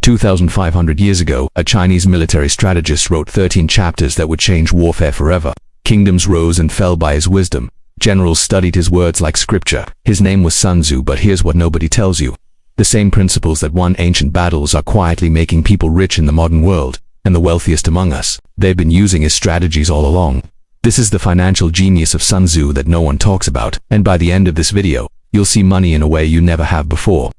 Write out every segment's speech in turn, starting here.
2,500 years ago, a Chinese military strategist wrote 13 chapters that would change warfare forever. Kingdoms rose and fell by his wisdom. Generals studied his words like scripture. His name was Sun Tzu, but here's what nobody tells you. The same principles that won ancient battles are quietly making people rich in the modern world, and the wealthiest among us. They've been using his strategies all along. This is the financial genius of Sun Tzu that no one talks about, and by the end of this video, you'll see money in a way you never have before.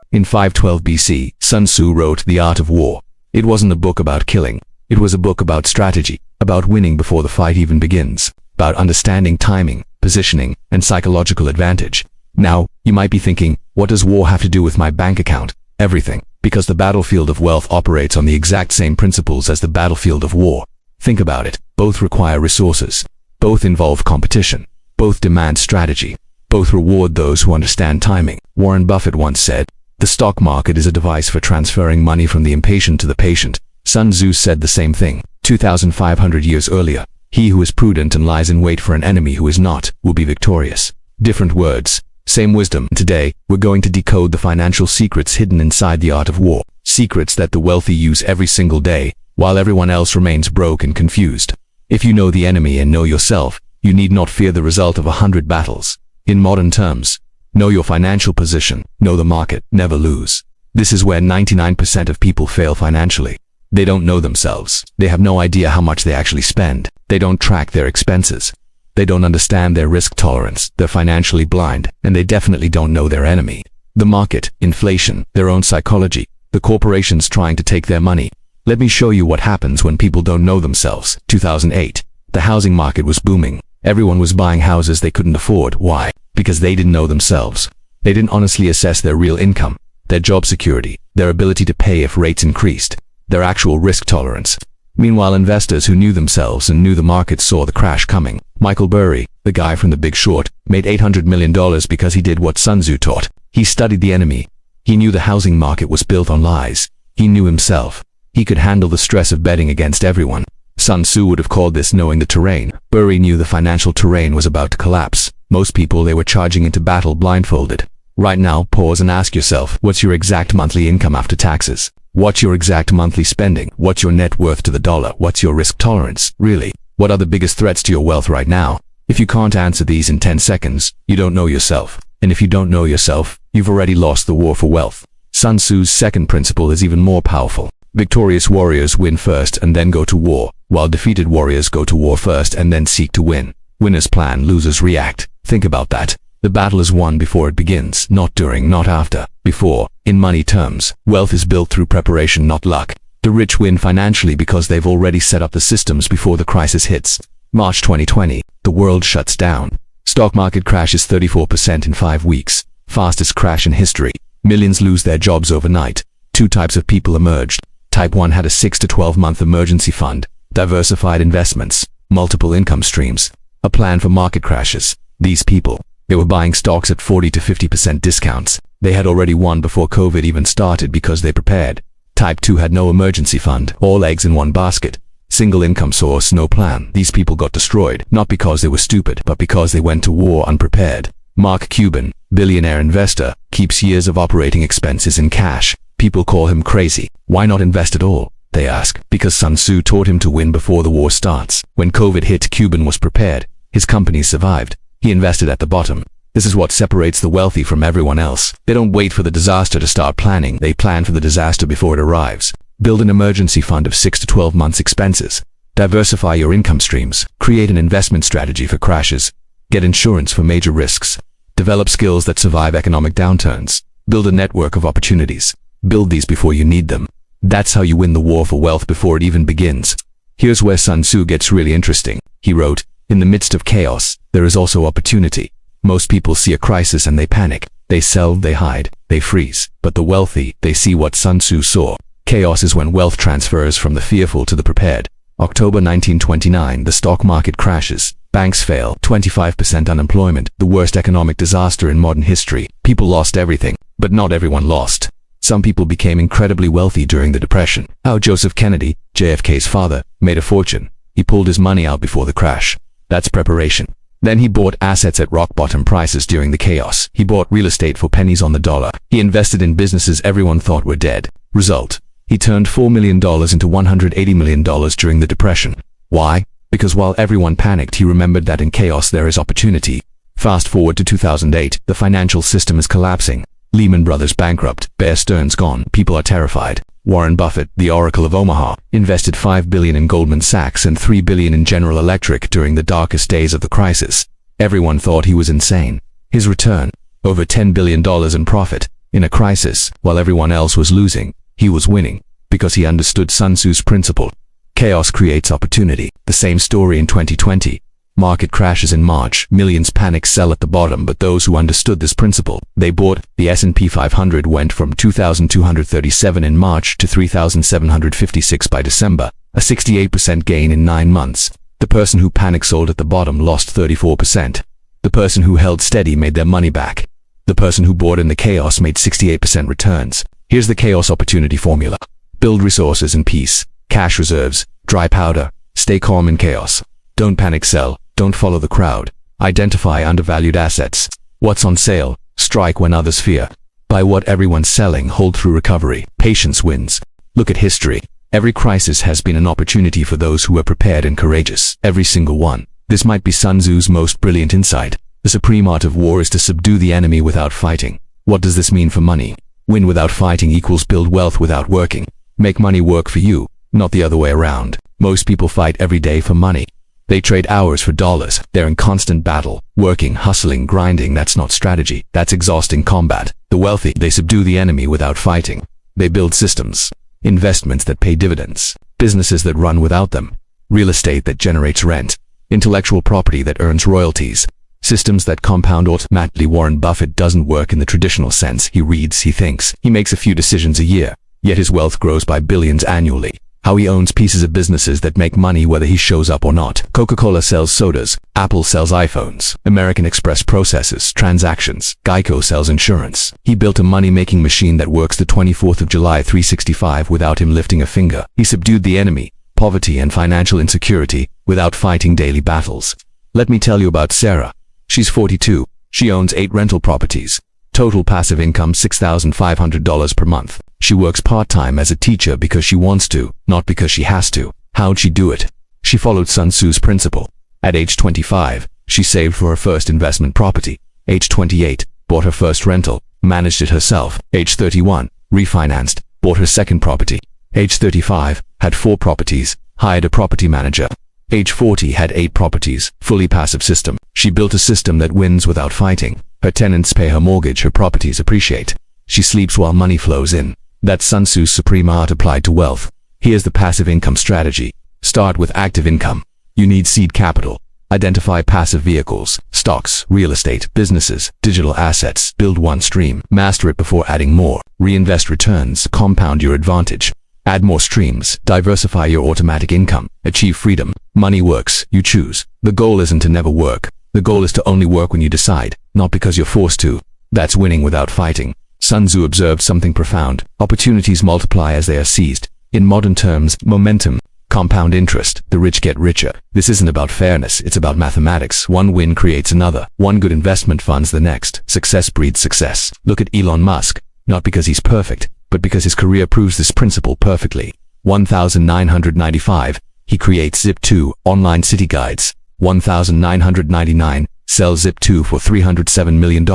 In 512 BC, Sun Tzu wrote The Art of War. It wasn't a book about killing. It was a book about strategy, about winning before the fight even begins, about understanding timing, positioning, and psychological advantage. Now, you might be thinking, what does war have to do with my bank account? Everything, because the battlefield of wealth operates on the exact same principles as the battlefield of war. Think about it. Both require resources. Both involve competition. Both demand strategy. Both reward those who understand timing. Warren Buffett once said, "The stock market is a device for transferring money from the impatient to the patient." Sun Tzu said the same thing 2,500 years earlier. He who is prudent and lies in wait for an enemy who is not, will be victorious. Different words, same wisdom. Today, we're going to decode the financial secrets hidden inside the art of war. Secrets that the wealthy use every single day, while everyone else remains broke and confused. If you know the enemy and know yourself, you need not fear the result of 100 battles. In modern terms, know your financial position, know the market, never lose. This is where 99% of people fail financially. They don't know themselves. They have no idea how much they actually spend. They don't track their expenses. They don't understand their risk tolerance. They're financially blind, and they definitely don't know their enemy. The market, inflation, their own psychology, the corporations trying to take their money. Let me show you what happens when people don't know themselves. 2008. The housing market was booming. Everyone was buying houses they couldn't afford. Why? Because they didn't know themselves. They didn't honestly assess their real income, their job security, their ability to pay if rates increased, their actual risk tolerance. Meanwhile, investors who knew themselves and knew the market saw the crash coming. Michael Burry, the guy from The Big Short, made $800 million because he did what Sun Tzu taught. He studied the enemy. He knew the housing market was built on lies. He knew himself. He could handle the stress of betting against everyone. Sun Tzu would have called this knowing the terrain. Burry knew the financial terrain was about to collapse. Most people, they were charging into battle blindfolded. Right now, pause and ask yourself, what's your exact monthly income after taxes? What's your exact monthly spending? What's your net worth to the dollar? What's your risk tolerance? Really? What are the biggest threats to your wealth right now? If you can't answer these in 10 seconds, you don't know yourself. And if you don't know yourself, you've already lost the war for wealth. Sun Tzu's second principle is even more powerful. Victorious warriors win first and then go to war, while defeated warriors go to war first and then seek to win. Winners plan, losers react. Think about that. The battle is won before it begins, not during, not after, before. In money terms, wealth is built through preparation, not luck. The rich win financially because they've already set up the systems before the crisis hits. March 2020, the world shuts down. Stock market crashes 34% in 5 weeks. Fastest crash in history. Millions lose their jobs overnight. Two types of people emerged. Type 1 had a 6 to 12-month emergency fund, diversified investments, multiple income streams, a plan for market crashes. These people, they were buying stocks at 40 to 50% discounts. They had already won before COVID even started because they prepared. Type 2 had no emergency fund, all eggs in one basket. Single income source, no plan. These people got destroyed, not because they were stupid, but because they went to war unprepared. Mark Cuban, billionaire investor, keeps years of operating expenses in cash. People call him crazy. Why not invest at all? They ask. Because Sun Tzu taught him to win before the war starts. When COVID hit, Cuban was prepared. His company survived. He invested at the bottom. This is what separates the wealthy from everyone else. They don't wait for the disaster to start planning. They plan for the disaster before it arrives. Build an emergency fund of 6 to 12 months expenses. Diversify your income streams. Create an investment strategy for crashes. Get insurance for major risks. Develop skills that survive economic downturns. Build a network of opportunities. Build these before you need them. That's how you win the war for wealth before it even begins. Here's where Sun Tzu gets really interesting. He wrote, "In the midst of chaos, there is also opportunity." Most people see a crisis and they panic. They sell, they hide, they freeze. But the wealthy, they see what Sun Tzu saw. Chaos is when wealth transfers from the fearful to the prepared. October 1929, the stock market crashes. Banks fail, 25% unemployment, the worst economic disaster in modern history. People lost everything, but not everyone lost. Some people became incredibly wealthy during the Depression. How Joseph Kennedy, JFK's father, made a fortune. He pulled his money out before the crash. That's preparation. Then he bought assets at rock-bottom prices during the chaos. He bought real estate for pennies on the dollar. He invested in businesses everyone thought were dead. Result: he turned $4 million into $180 million during the Depression. Why? Because while everyone panicked, he remembered that in chaos there is opportunity. Fast forward to 2008, the financial system is collapsing. Lehman Brothers bankrupt, Bear Stearns gone, people are terrified. Warren Buffett, the Oracle of Omaha, invested $5 billion in Goldman Sachs and $3 billion in General Electric during the darkest days of the crisis. Everyone thought he was insane. His return? Over $10 billion in profit. In a crisis, while everyone else was losing, he was winning, because he understood Sun Tzu's principle. Chaos creates opportunity. The same story in 2020. Market crashes in March, millions panic sell at the bottom, but those who understood this principle, they bought. The S&P 500 went from 2,237 in March to 3,756 by December, a 68% gain in 9 months. The person who panic sold at the bottom lost 34%. The person who held steady made their money back. The person who bought in the chaos made 68% returns. Here's the chaos opportunity formula. Build resources in peace, cash reserves, dry powder, stay calm in chaos. Don't panic sell. Don't follow the crowd. Identify undervalued assets. What's on sale? Strike when others fear. Buy what everyone's selling. Hold through recovery. Patience wins. Look at history. Every crisis has been an opportunity for those who are prepared and courageous. Every single one. This might be Sun Tzu's most brilliant insight. The supreme art of war is to subdue the enemy without fighting. What does this mean for money? Win without fighting equals build wealth without working. Make money work for you, not the other way around. Most people fight every day for money. They trade hours for dollars. They're in constant battle, working, hustling, grinding. That's not strategy. That's exhausting combat. The wealthy, they subdue the enemy without fighting. They build systems, investments that pay dividends, businesses that run without them, real estate that generates rent, intellectual property that earns royalties, systems that compound automatically. Warren Buffett doesn't work in the traditional sense. He reads, he thinks, he makes a few decisions a year, yet his wealth grows by billions annually. How he owns pieces of businesses that make money whether he shows up or not. Coca-Cola sells sodas, Apple sells iPhones, American Express processes transactions, Geico sells insurance. He built a money-making machine that works the 24th of July 365 without him lifting a finger. He subdued the enemy, poverty and financial insecurity, without fighting daily battles. Let me tell you about Sarah. She's 42. She owns 8 rental properties. Total passive income $6,500 per month. She works part-time as a teacher because she wants to, not because she has to. How'd she do it? She followed Sun Tzu's principle. At age 25, she saved for her first investment property. Age 28, bought her first rental, managed it herself. Age 31, refinanced, bought her second property. Age 35, had 4 properties, hired a property manager. Age 40, had 8 properties, fully passive system. She built a system that wins without fighting. Her tenants pay her mortgage, her properties appreciate. She sleeps while money flows in. That's Sun Tzu's supreme art applied to wealth. Here's the passive income strategy. Start with active income. You need seed capital. Identify passive vehicles, stocks, real estate, businesses, digital assets. Build one stream. Master it before adding more. Reinvest returns. Compound your advantage. Add more streams. Diversify your automatic income. Achieve freedom. Money works. You choose. The goal isn't to never work. The goal is to only work when you decide, not because you're forced to. That's winning without fighting. Sun Tzu observed something profound. Opportunities multiply as they are seized. In modern terms, momentum, compound interest, the rich get richer. This isn't about fairness, it's about mathematics. One win creates another. One good investment funds the next. Success breeds success. Look at Elon Musk. Not because he's perfect, but because his career proves this principle perfectly. 1995, he creates Zip2, online city guides. 1999, sells Zip2 for $307 million.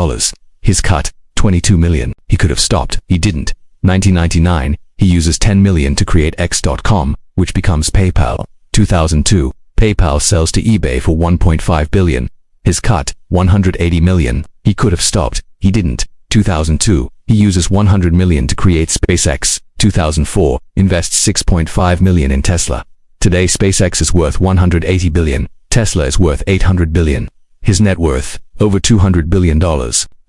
His cut, $22 million. He could have stopped. He didn't. 1999, he uses $10 million to create X.com, which becomes PayPal. 2002, PayPal sells to eBay for $1.5 billion. His cut, $180 million. He could have stopped. He didn't. 2002, he uses $100 million to create SpaceX. 2004, invests $6.5 million in Tesla. Today SpaceX is worth $180 billion. Tesla is worth $800 billion. His net worth, over $200 billion.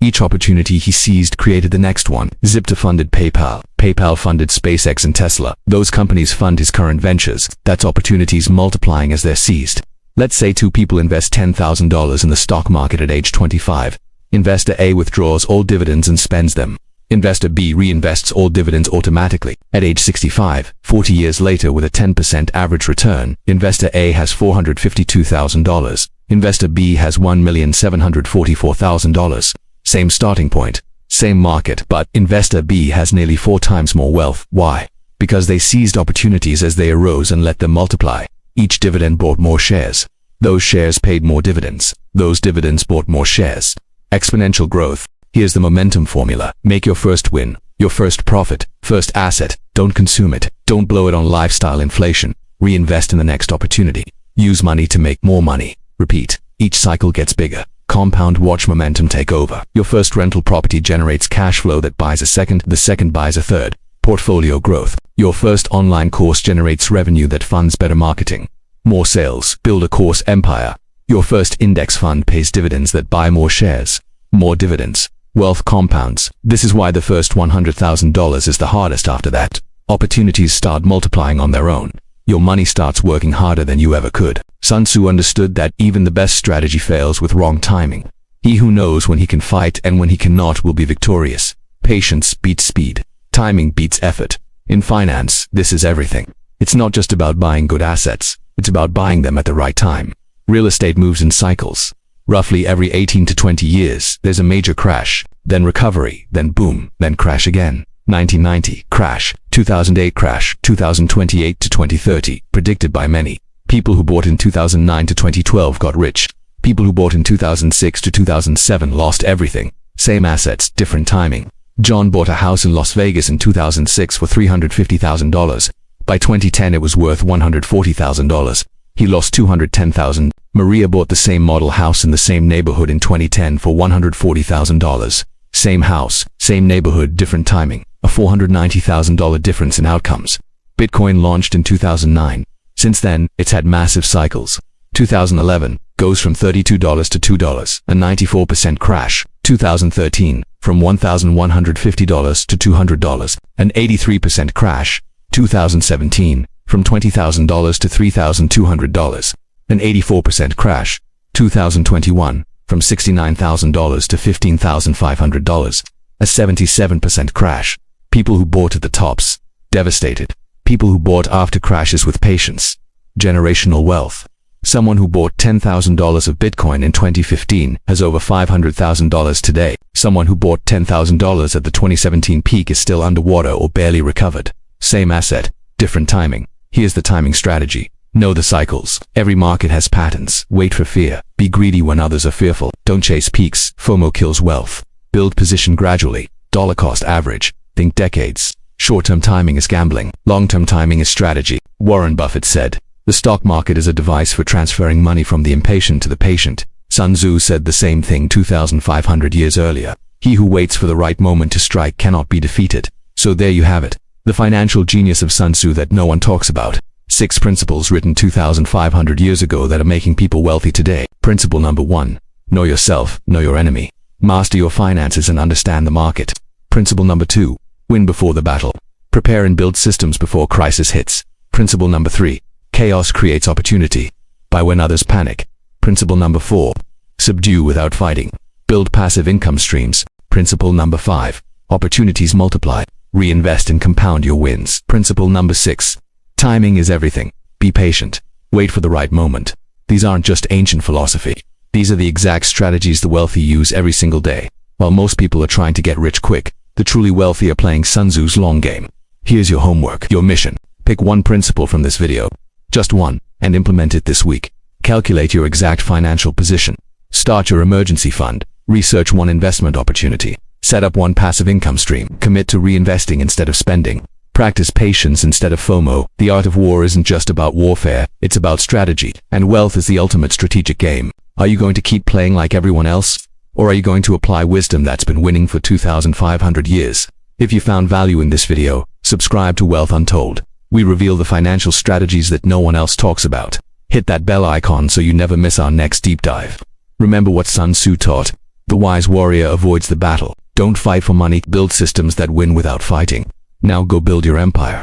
Each opportunity he seized created the next one. Zip2 funded PayPal. PayPal funded SpaceX and Tesla. Those companies fund his current ventures. That's opportunities multiplying as they're seized. Let's say 2 people invest $10,000 in the stock market at age 25. Investor A withdraws all dividends and spends them. Investor B reinvests all dividends automatically. At age 65, 40 years later with a 10% average return, Investor A has $452,000. Investor B has $1,744,000. Same starting point, same market, but Investor B has nearly 4 times more wealth. Why? Because they seized opportunities as they arose and let them multiply. Each dividend bought more shares. Those shares paid more dividends. Those dividends bought more shares. Exponential growth. Here's the momentum formula. Make your first win, your first profit, first asset. Don't consume it. Don't blow it on lifestyle inflation. Reinvest in the next opportunity. Use money to make more money. Repeat. Each cycle gets bigger. Compound. Watch momentum take over. Your first rental property generates cash flow that buys a second. The second buys a third. Portfolio growth. Your first online course generates revenue that funds better marketing. More sales. Build a course empire. Your first index fund pays dividends that buy more shares. More dividends. Wealth compounds. This is why the first $100,000 is the hardest. After that, opportunities start multiplying on their own. Your money starts working harder than you ever could. Sun Tzu understood that even the best strategy fails with wrong timing. He who knows when he can fight and when he cannot will be victorious. Patience beats speed. Timing beats effort. In finance, this is everything. It's not just about buying good assets. It's about buying them at the right time. Real estate moves in cycles. Roughly every 18 to 20 years, there's a major crash, then recovery, then boom, then crash again. 1990, crash. 2008, crash. 2028 to 2030, predicted by many. People who bought in 2009 to 2012 got rich. People who bought in 2006 to 2007 lost everything. Same assets, different timing. John bought a house in Las Vegas in 2006 for $350,000. By 2010 it was worth $140,000. He lost $210,000. Maria bought the same model house in the same neighborhood in 2010 for $140,000. Same house, same neighborhood, different timing. A $490,000 difference in outcomes. Bitcoin launched in 2009. Since then, it's had massive cycles. 2011 goes from $32 to $2, a 94% crash. 2013 from $1,150 to $200, an 83% crash. 2017 from $20,000 to $3,200, an 84% crash. 2021 from $69,000 to $15,500, a 77% crash. People who bought at the tops, devastated. People who bought after crashes with patience. Generational wealth. Someone who bought $10,000 of Bitcoin in 2015 has over $500,000 today. Someone who bought $10,000 at the 2017 peak is still underwater or barely recovered. Same asset, different timing. Here's the timing strategy. Know the cycles. Every market has patterns. Wait for fear. Be greedy when others are fearful. Don't chase peaks. FOMO kills wealth. Build position gradually. Dollar cost average. Think decades. Short-term timing is gambling. Long-term timing is strategy. Warren Buffett said, "The stock market is a device for transferring money from the impatient to the patient." Sun Tzu said the same thing 2,500 years earlier. He who waits for the right moment to strike cannot be defeated. So there you have it. The financial genius of Sun Tzu that no one talks about. 6 principles written 2,500 years ago that are making people wealthy today. Principle number 1. Know yourself, know your enemy. Master your finances and understand the market. Principle number 2. Win before the battle. Prepare and build systems before crisis hits. Principle number 3. Chaos creates opportunity. Buy when others panic. Principle number 4. Subdue without fighting. Build passive income streams. Principle number 5. Opportunities multiply. Reinvest and compound your wins. Principle number 6. Timing is everything. Be patient. Wait for the right moment. These aren't just ancient philosophy. These are the exact strategies the wealthy use every single day. While most people are trying to get rich quick, the truly wealthy are playing Sun Tzu's long game. Here's your homework, your mission. Pick one principle from this video. Just one, and implement it this week. Calculate your exact financial position. Start your emergency fund. Research one investment opportunity. Set up one passive income stream. Commit to reinvesting instead of spending. Practice patience instead of FOMO. The art of war isn't just about warfare, it's about strategy. And wealth is the ultimate strategic game. Are you going to keep playing like everyone else? Or are you going to apply wisdom that's been winning for 2,500 years? If you found value in this video, subscribe to Wealth Untold. We reveal the financial strategies that no one else talks about. Hit that bell icon so you never miss our next deep dive. Remember what Sun Tzu taught. The wise warrior avoids the battle. Don't fight for money. Build systems that win without fighting. Now go build your empire.